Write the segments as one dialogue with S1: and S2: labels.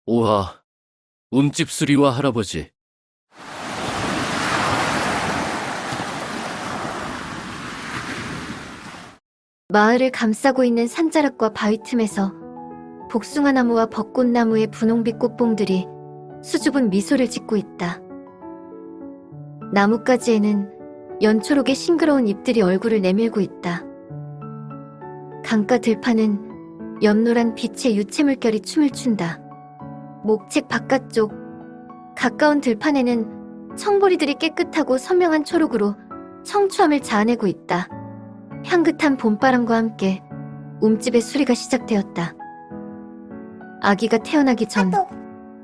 S1: 오하, 움집 수리와 할아버지.
S2: 마을을 감싸고 있는 산자락과 바위 틈에서 복숭아나무와 벚꽃나무의 분홍빛 꽃봉들이 수줍은 미소를 짓고 있다. 나뭇가지에는 연초록의 싱그러운 잎들이 얼굴을 내밀고 있다. 강가 들판은 연노란 빛의 유채 물결이 춤을 춘다. 목책 바깥쪽 가까운 들판에는 청보리들이 깨끗하고 선명한 초록으로 청초함을 자아내고 있다. 향긋한 봄바람과 함께 움집의 수리가 시작되었다. 아기가 태어나기 전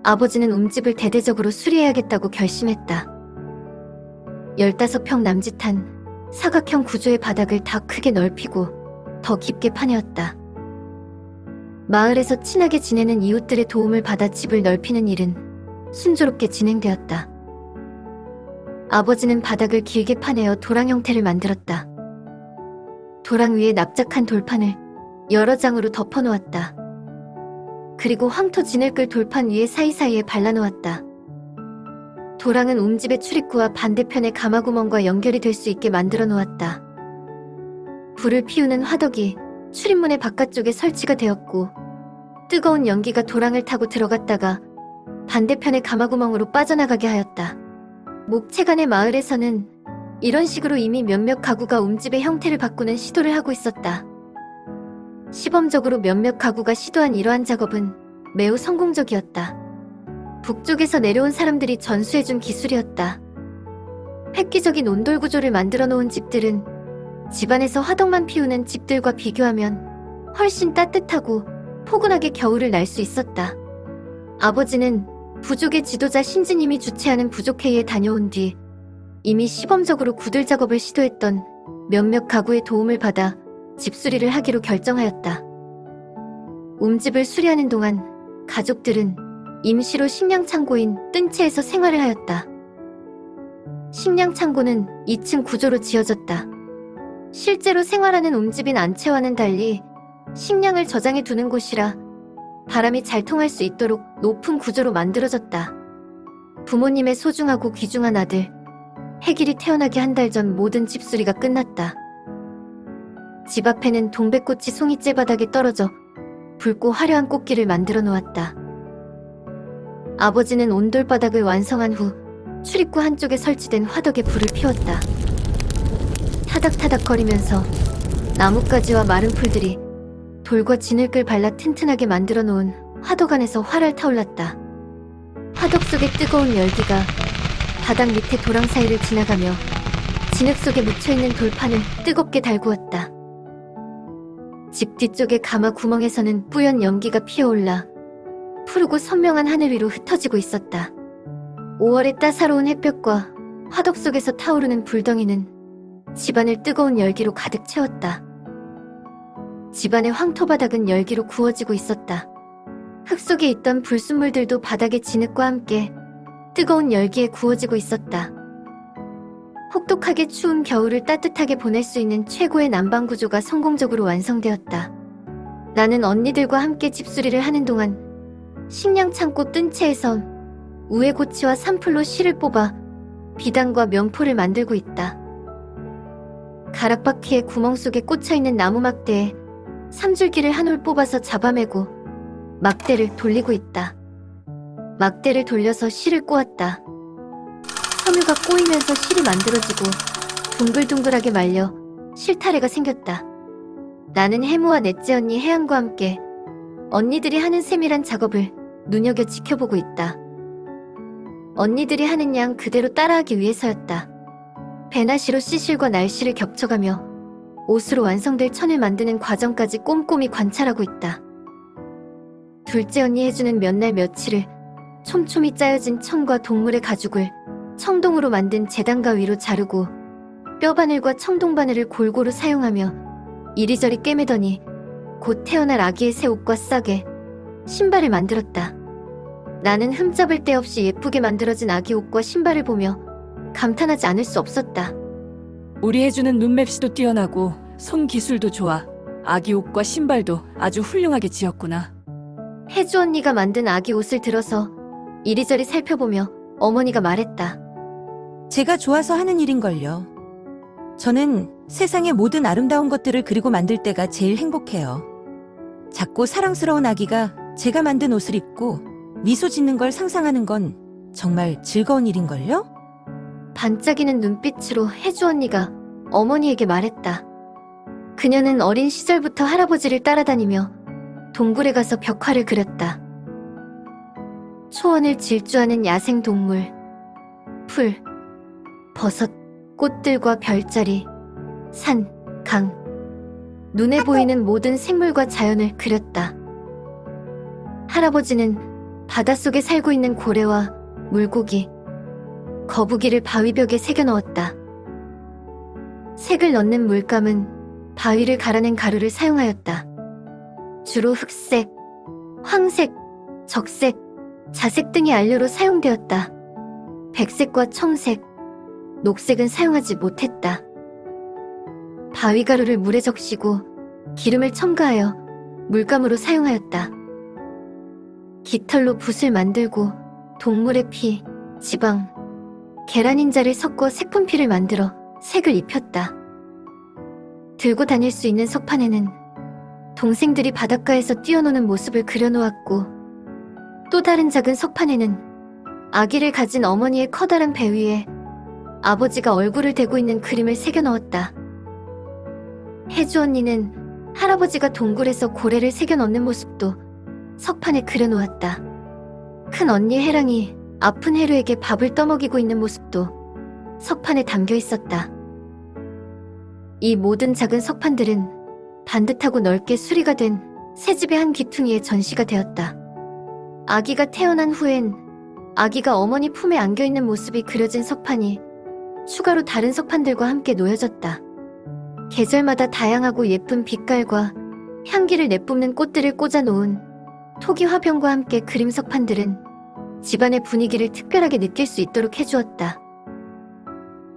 S2: 아버지는 움집을 대대적으로 수리해야겠다고 결심했다. 15평 남짓한 사각형 구조의 바닥을 다 크게 넓히고 더 깊게 파내었다. 마을에서 친하게 지내는 이웃들의 도움을 받아 집을 넓히는 일은 순조롭게 진행되었다. 아버지는 바닥을 길게 파내어 도랑 형태를 만들었다. 도랑 위에 납작한 돌판을 여러 장으로 덮어놓았다. 그리고 황토 진흙을 돌판 위에 사이사이에 발라놓았다. 도랑은 움집의 출입구와 반대편의 가마구멍과 연결이 될 수 있게 만들어 놓았다. 불을 피우는 화덕이 출입문의 바깥쪽에 설치가 되었고 뜨거운 연기가 도랑을 타고 들어갔다가 반대편의 가마구멍으로 빠져나가게 하였다. 목채간의 마을에서는 이런 식으로 이미 몇몇 가구가 움집의 형태를 바꾸는 시도를 하고 있었다. 시범적으로 몇몇 가구가 시도한 이러한 작업은 매우 성공적이었다. 북쪽에서 내려온 사람들이 전수해준 기술이었다. 획기적인 온돌 구조를 만들어 놓은 집들은 집안에서 화덕만 피우는 집들과 비교하면 훨씬 따뜻하고 포근하게 겨울을 날 수 있었다. 아버지는 부족의 지도자 신지님이 주최하는 부족회의에 다녀온 뒤 이미 시범적으로 구들 작업을 시도했던 몇몇 가구의 도움을 받아 집 수리를 하기로 결정하였다. 움집을 수리하는 동안 가족들은 임시로 식량 창고인 뜬채에서 생활을 하였다. 식량 창고는 2층 구조로 지어졌다. 실제로 생활하는 움집인 안채와는 달리 식량을 저장해 두는 곳이라 바람이 잘 통할 수 있도록 높은 구조로 만들어졌다. 부모님의 소중하고 귀중한 아들 해길이 태어나기 한 달 전 모든 집수리가 끝났다. 집 앞에는 동백꽃이 송이째 바닥에 떨어져 붉고 화려한 꽃길을 만들어 놓았다. 아버지는 온돌바닥을 완성한 후 출입구 한쪽에 설치된 화덕에 불을 피웠다. 타닥타닥거리면서 나뭇가지와 마른 풀들이 돌과 진흙을 발라 튼튼하게 만들어 놓은 화덕 안에서 활활 타올랐다. 화덕 속의 뜨거운 열기가 바닥 밑에 도랑 사이를 지나가며 진흙 속에 묻혀있는 돌판을 뜨겁게 달구었다. 집 뒤쪽의 가마 구멍에서는 뿌연 연기가 피어올라 푸르고 선명한 하늘 위로 흩어지고 있었다. 5월의 따사로운 햇볕과 화덕 속에서 타오르는 불덩이는 집안을 뜨거운 열기로 가득 채웠다. 집안의 황토바닥은 열기로 구워지고 있었다. 흙 속에 있던 불순물들도 바닥의 진흙과 함께 뜨거운 열기에 구워지고 있었다. 혹독하게 추운 겨울을 따뜻하게 보낼 수 있는 최고의 난방 구조가 성공적으로 완성되었다. 나는 언니들과 함께 집수리를 하는 동안 식량 창고 뜬채에서 우에고치와 산풀로 실을 뽑아 비단과 명포를 만들고 있다. 가락바퀴의 구멍 속에 꽂혀있는 나무 막대에 삼줄기를 한 올 뽑아서 잡아매고 막대를 돌리고 있다. 막대를 돌려서 실을 꼬았다. 섬유가 꼬이면서 실이 만들어지고 둥글둥글하게 말려 실타래가 생겼다. 나는 해무와 넷째 언니 혜양과 함께 언니들이 하는 세밀한 작업을 눈여겨 지켜보고 있다. 언니들이 하는 양 그대로 따라하기 위해서였다. 배나시로 시실과 날씨를 겹쳐가며 옷으로 완성될 천을 만드는 과정까지 꼼꼼히 관찰하고 있다. 둘째 언니 해주는 몇 날 며칠을 촘촘히 짜여진 천과 동물의 가죽을 청동으로 만든 재단가 위로 자르고 뼈바늘과 청동바늘을 골고루 사용하며 이리저리 꿰매더니 곧 태어날 아기의 새 옷과 싸게 신발을 만들었다. 나는 흠잡을 데 없이 예쁘게 만들어진 아기 옷과 신발을 보며 감탄하지 않을 수 없었다.
S3: 우리 해주는 눈맵시도 뛰어나고 손 기술도 좋아. 아기 옷과 신발도 아주 훌륭하게 지었구나.
S2: 혜주 언니가 만든 아기 옷을 들어서 이리저리 살펴보며 어머니가 말했다.
S4: 제가 좋아서 하는 일인걸요. 저는 세상의 모든 아름다운 것들을 그리고 만들 때가 제일 행복해요. 작고 사랑스러운 아기가 제가 만든 옷을 입고 미소 짓는 걸 상상하는 건 정말 즐거운 일인걸요?
S2: 반짝이는 눈빛으로 혜주 언니가 어머니에게 말했다. 그녀는 어린 시절부터 할아버지를 따라다니며 동굴에 가서 벽화를 그렸다. 초원을 질주하는 야생 동물, 풀, 버섯, 꽃들과 별자리, 산, 강, 눈에 보이는 모든 생물과 자연을 그렸다. 할아버지는 바닷속에 살고 있는 고래와 물고기, 거북이를 바위벽에 새겨 넣었다. 색을 넣는 물감은 바위를 갈아낸 가루를 사용하였다. 주로 흑색, 황색, 적색, 자색 등의 안료로 사용되었다. 백색과 청색, 녹색은 사용하지 못했다. 바위가루를 물에 적시고 기름을 첨가하여 물감으로 사용하였다. 깃털로 붓을 만들고 동물의 피, 지방, 계란인자를 섞어 색분필을 만들어 색을 입혔다. 들고 다닐 수 있는 석판에는 동생들이 바닷가에서 뛰어노는 모습을 그려놓았고, 또 다른 작은 석판에는 아기를 가진 어머니의 커다란 배 위에 아버지가 얼굴을 대고 있는 그림을 새겨 넣었다. 혜주 언니는 할아버지가 동굴에서 고래를 새겨 넣는 모습도 석판에 그려놓았다. 큰 언니 해랑이 아픈 해루에게 밥을 떠먹이고 있는 모습도 석판에 담겨 있었다. 이 모든 작은 석판들은 반듯하고 넓게 수리가 된 새집의 한 귀퉁이에 전시가 되었다. 아기가 태어난 후엔 아기가 어머니 품에 안겨있는 모습이 그려진 석판이 추가로 다른 석판들과 함께 놓여졌다. 계절마다 다양하고 예쁜 빛깔과 향기를 내뿜는 꽃들을 꽂아놓은 토기 화병과 함께 그림 석판들은 집안의 분위기를 특별하게 느낄 수 있도록 해주었다.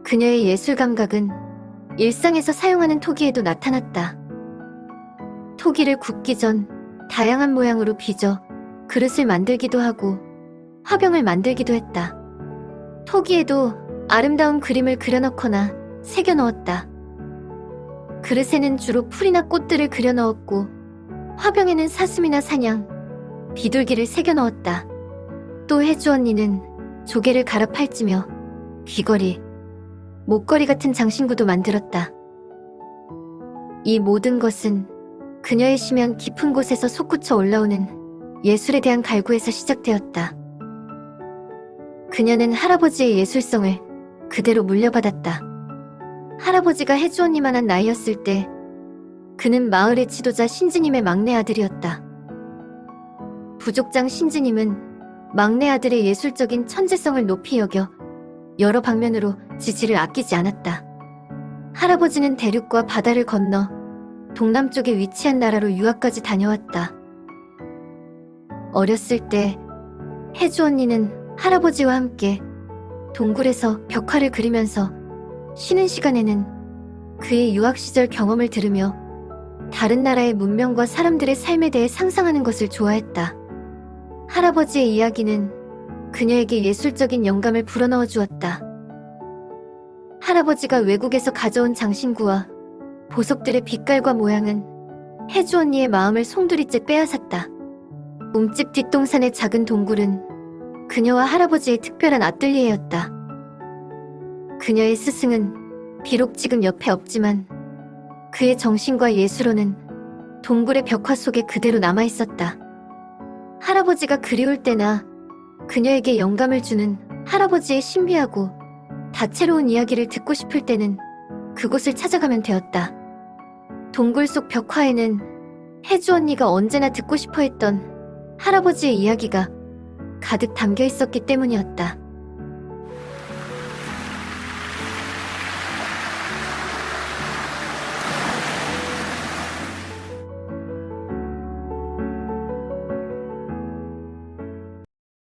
S2: 그녀의 예술 감각은 일상에서 사용하는 토기에도 나타났다. 토기를 굽기 전 다양한 모양으로 빚어 그릇을 만들기도 하고 화병을 만들기도 했다. 토기에도 아름다운 그림을 그려넣거나 새겨 넣었다. 그릇에는 주로 풀이나 꽃들을 그려 넣었고, 화병에는 사슴이나 사냥, 비둘기를 새겨 넣었다. 또 혜주 언니는 조개를 갈아 팔찌며 귀걸이, 목걸이 같은 장신구도 만들었다. 이 모든 것은 그녀의 심연 깊은 곳에서 솟구쳐 올라오는 예술에 대한 갈구에서 시작되었다. 그녀는 할아버지의 예술성을 그대로 물려받았다. 할아버지가 혜주 언니만한 나이였을 때 그는 마을의 지도자 신지님의 막내 아들이었다. 부족장 신지님은 막내 아들의 예술적인 천재성을 높이 여겨 여러 방면으로 지지를 아끼지 않았다. 할아버지는 대륙과 바다를 건너 동남쪽에 위치한 나라로 유학까지 다녀왔다. 어렸을 때 혜주 언니는 할아버지와 함께 동굴에서 벽화를 그리면서 쉬는 시간에는 그의 유학 시절 경험을 들으며 다른 나라의 문명과 사람들의 삶에 대해 상상하는 것을 좋아했다. 할아버지의 이야기는 그녀에게 예술적인 영감을 불어넣어 주었다. 할아버지가 외국에서 가져온 장신구와 보석들의 빛깔과 모양은 혜주 언니의 마음을 송두리째 빼앗았다. 움집 뒷동산의 작은 동굴은 그녀와 할아버지의 특별한 아뜰리에였다. 그녀의 스승은 비록 지금 옆에 없지만 그의 정신과 예술로는 동굴의 벽화 속에 그대로 남아있었다. 할아버지가 그리울 때나 그녀에게 영감을 주는 할아버지의 신비하고 다채로운 이야기를 듣고 싶을 때는 그곳을 찾아가면 되었다. 동굴 속 벽화에는 혜주 언니가 언제나 듣고 싶어 했던 할아버지의 이야기가 가득 담겨 있었기 때문이었다.